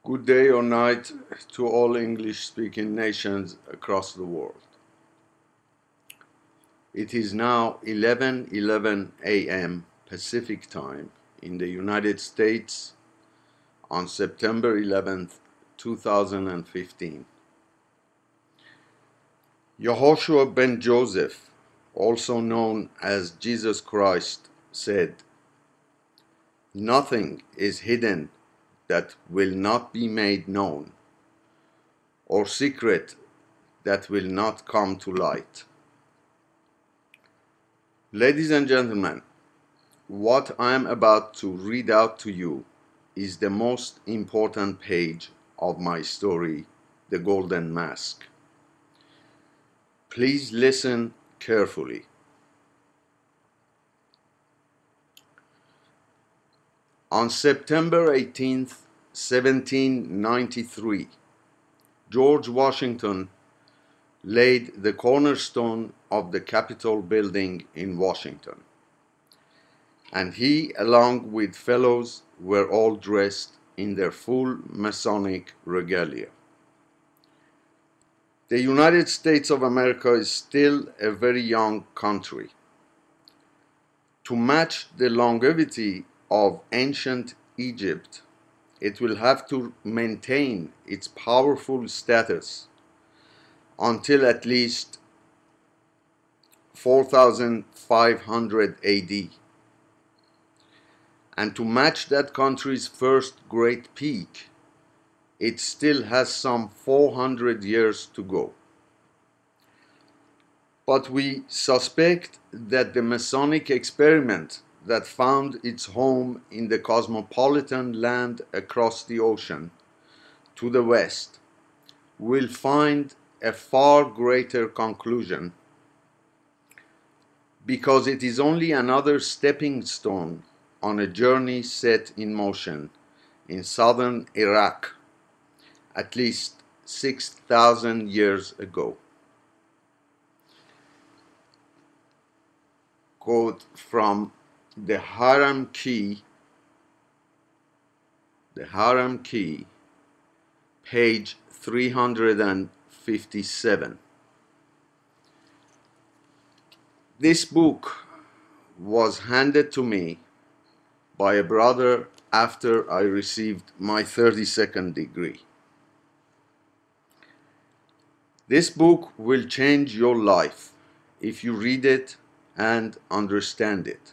Good day or night to all English-speaking nations across the world. It is now 11:11 a.m. Pacific Time in the United States on September 11th, 2015. Yehoshua ben Joseph, also known as Jesus Christ, said, "Nothing is hidden that will not be made known, or secret that will not come to light." Ladies and gentlemen, what I am about to read out to you is the most important page of my story, The Golden Mask. Please listen carefully. On September 18th, 1793, George Washington laid the cornerstone of the Capitol building in Washington, and he, along with fellows, were all dressed in their full Masonic regalia. The United States of America is still a very young country. To match the longevity of ancient Egypt, it will have to maintain its powerful status until at least 4500 AD. And to match that country's first great peak, it still has some 400 years to go. But we suspect that the Masonic experiment that found its home in the cosmopolitan land across the ocean to the west will find a far greater conclusion, because it is only another stepping stone on a journey set in motion in southern Iraq at least 6,000 years ago. Quote from the Haram Key, page 357. This book was handed to me by a brother after I received my 32nd degree. This book will change your life if you read it and understand it.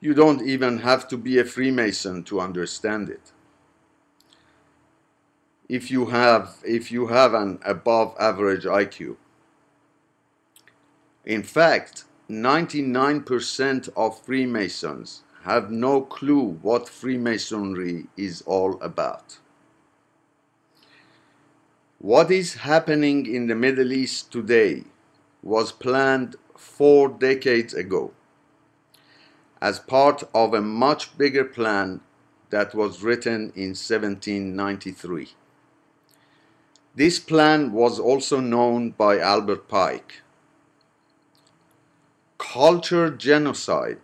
You don't even have to be a Freemason to understand it. If you have an above average IQ. In fact, 99% of Freemasons have no clue what Freemasonry is all about. What is happening in the Middle East today was planned 4 decades ago as part of a much bigger plan that was written in 1793. This plan was also known by Albert Pike. Culture genocide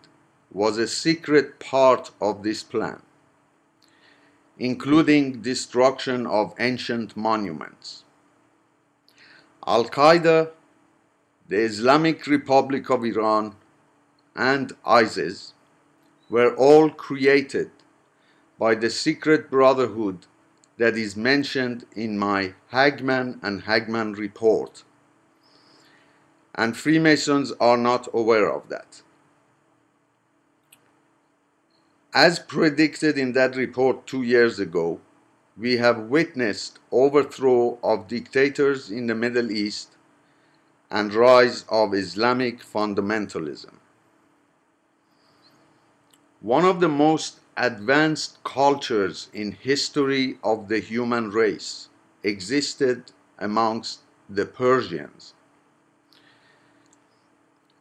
was a secret part of this plan, including destruction of ancient monuments. Al-Qaeda, the Islamic Republic of Iran, and ISIS were all created by the secret brotherhood that is mentioned in my Hagman and Hagman report, and Freemasons are not aware of that. As predicted in that report 2 years ago, we have witnessed overthrow of dictators in the Middle East and rise of Islamic fundamentalism. One of the most advanced cultures in history of the human race existed amongst the Persians.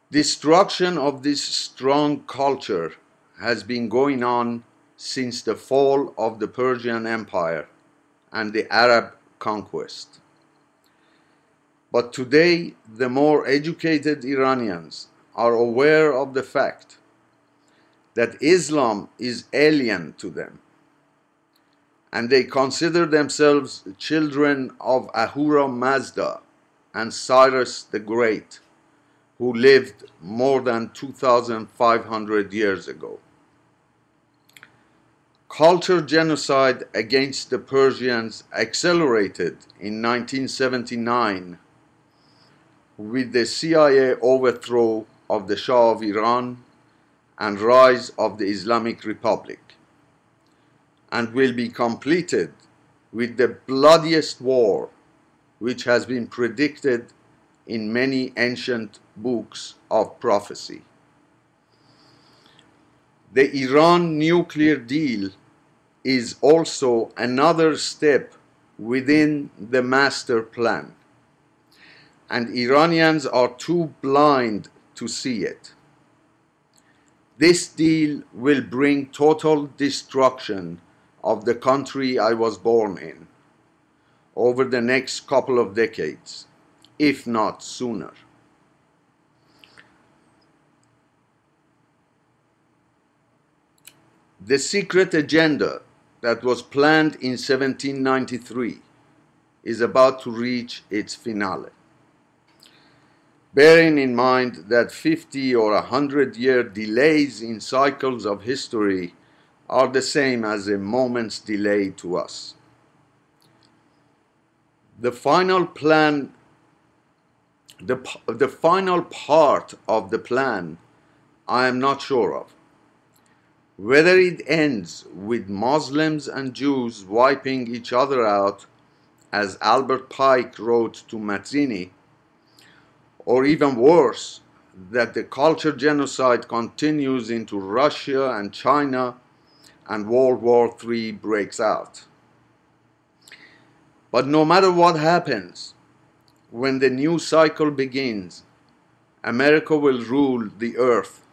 Destruction of this strong culture has been going on since the fall of the Persian Empire and the Arab conquest. But today, the more educated Iranians are aware of the fact that Islam is alien to them and they consider themselves children of Ahura Mazda and Cyrus the Great, who lived more than 2,500 years ago. Culture genocide against the Persians accelerated in 1979 with the CIA overthrow of the Shah of Iran and rise of the Islamic Republic, and will be completed with the bloodiest war which has been predicted in many ancient books of prophecy. The Iran nuclear deal is also another step within the master plan, and Iranians are too blind to see it. This deal will bring total destruction of the country I was born in over the next couple of decades, if not sooner. The secret agenda that was planned in 1793 is about to reach its finale. Bearing in mind that 50 or 100-year delays in cycles of history are the same as a moment's delay to us. The final plan, the final part of the plan, I am not sure of. Whether it ends with Muslims and Jews wiping each other out, as Albert Pike wrote to Mazzini, or even worse, that the culture genocide continues into Russia and China and World War III breaks out. But no matter what happens, when the new cycle begins, America will rule the earth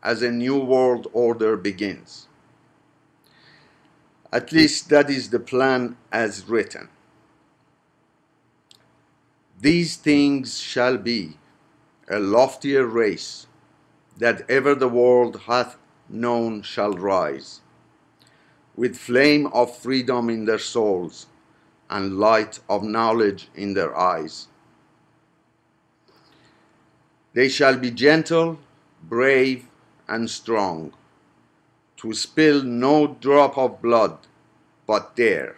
as a new world order begins. At least that is the plan as written. These things shall be a loftier race that ever the world hath known shall rise, with flame of freedom in their souls and light of knowledge in their eyes. They shall be gentle, brave, and strong, to spill no drop of blood but dare.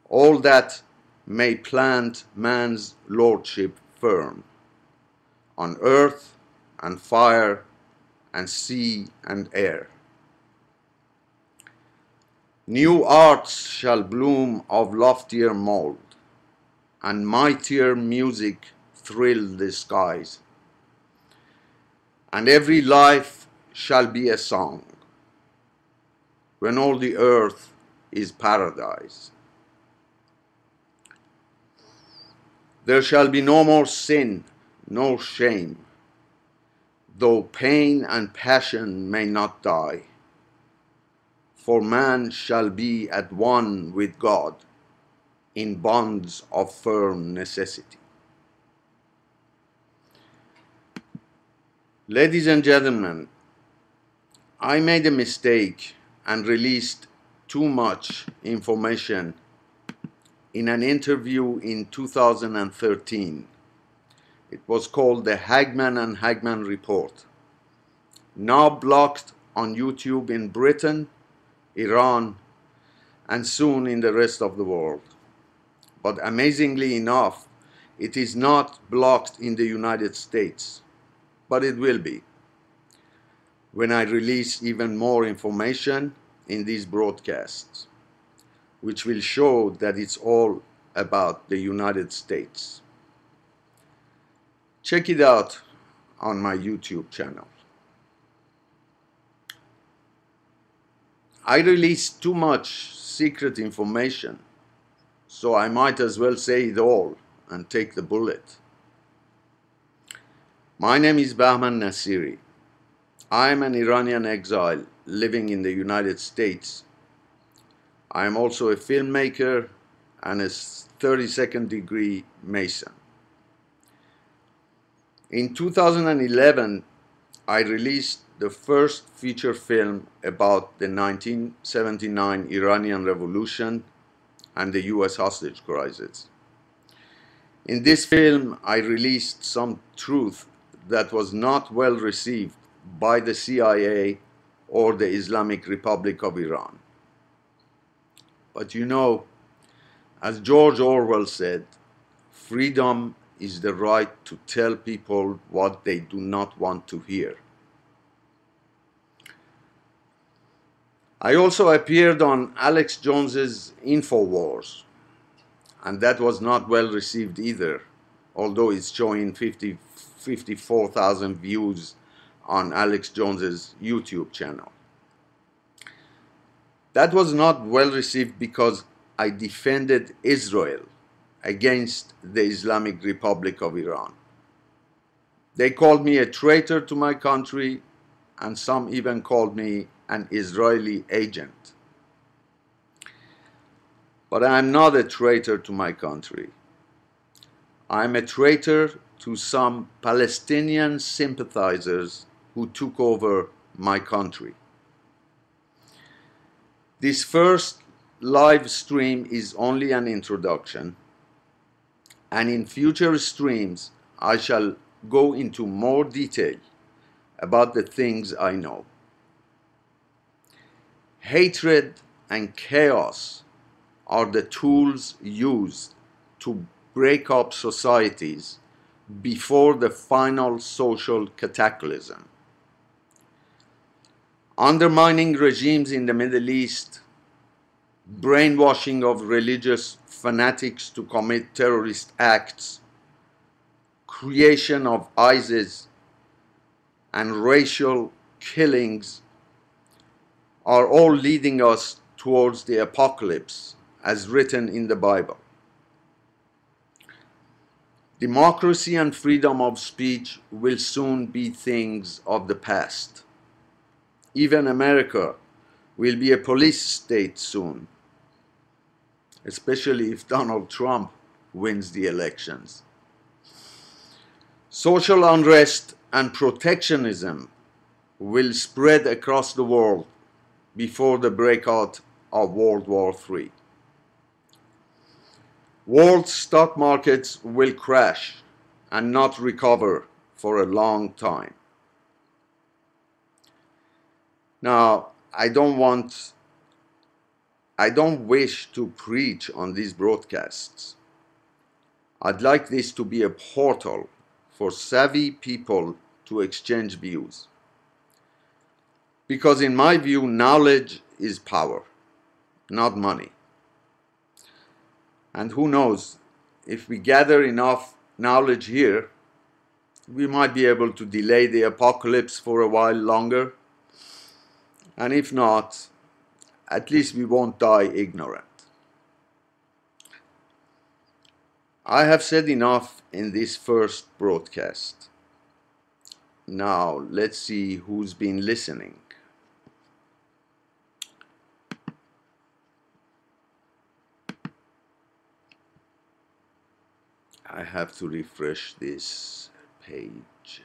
All that may plant man's lordship firm on earth and fire and sea and air. New arts shall bloom of loftier mold, and mightier music thrill the skies, and every life shall be a song, when all the earth is paradise. There shall be no more sin, no shame, though pain and passion may not die, for man shall be at one with God in bonds of firm necessity. Ladies and gentlemen, I made a mistake and released too much information in an interview in 2013. It was called the Hagman and Hagman Report, now blocked on YouTube in Britain, Iran, and soon in the rest of the world. But amazingly enough, it is not blocked in the United States, but it will be when I release even more information in these broadcasts, which will show that it's all about the United States. Check it out on my YouTube channel. I released too much secret information, so I might as well say it all and take the bullet. My name is Bahman Nassiri. I am an Iranian exile living in the United States. I am also a filmmaker and a 32nd degree Mason. In 2011, I released the first feature film about the 1979 Iranian Revolution and the US hostage crisis. In this film, I released some truth that was not well received by the CIA or the Islamic Republic of Iran. But you know, as George Orwell said, freedom is the right to tell people what they do not want to hear. I also appeared on Alex Jones's InfoWars, and that was not well received either, although it's showing 54,000 views on Alex Jones's YouTube channel. That was not well received because I defended Israel against the Islamic Republic of Iran. They called me a traitor to my country, and some even called me an Israeli agent. But I am not a traitor to my country. I am a traitor to some Palestinian sympathizers who took over my country. This first live stream is only an introduction, and in future streams I shall go into more detail about the things I know. Hatred and chaos are the tools used to break up societies before the final social cataclysm. Undermining regimes in the Middle East, brainwashing of religious fanatics to commit terrorist acts, creation of ISIS, and racial killings are all leading us towards the apocalypse as written in the Bible. Democracy and freedom of speech will soon be things of the past. Even America will be a police state soon, especially if Donald Trump wins the elections. Social unrest and protectionism will spread across the world before the breakout of World War III. World stock markets will crash and not recover for a long time. Now, I don't wish to preach on these broadcasts. I'd like this to be a portal for savvy people to exchange views. Because in my view, knowledge is power, not money. And who knows, if we gather enough knowledge here, we might be able to delay the apocalypse for a while longer. And if not, at least we won't die ignorant. I have said enough in this first broadcast. Now, let's see who's been listening. I have to refresh this page.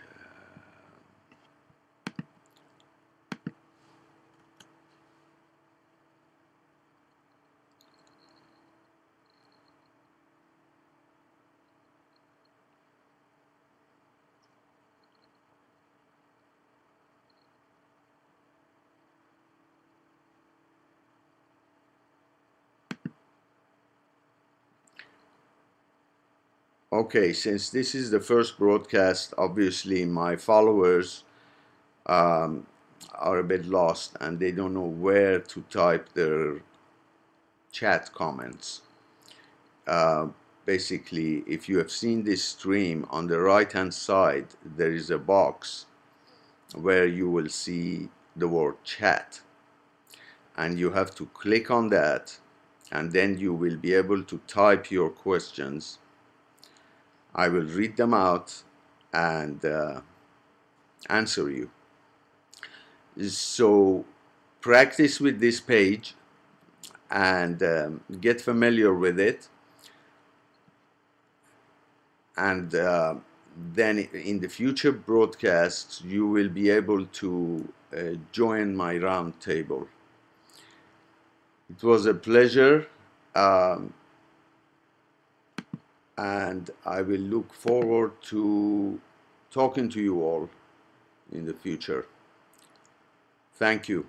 Okay, since this is the first broadcast, obviously my followers are a bit lost and they don't know where to type their chat comments. Basically, if you have seen this stream, on the right hand side there is a box where you will see the word chat, and you have to click on that, and then you will be able to type your questions. I will read them out and answer you. So practice with this page and get familiar with it, and then in the future broadcasts, you will be able to join my roundtable. It was a pleasure, and I will look forward to talking to you all in the future. Thank you.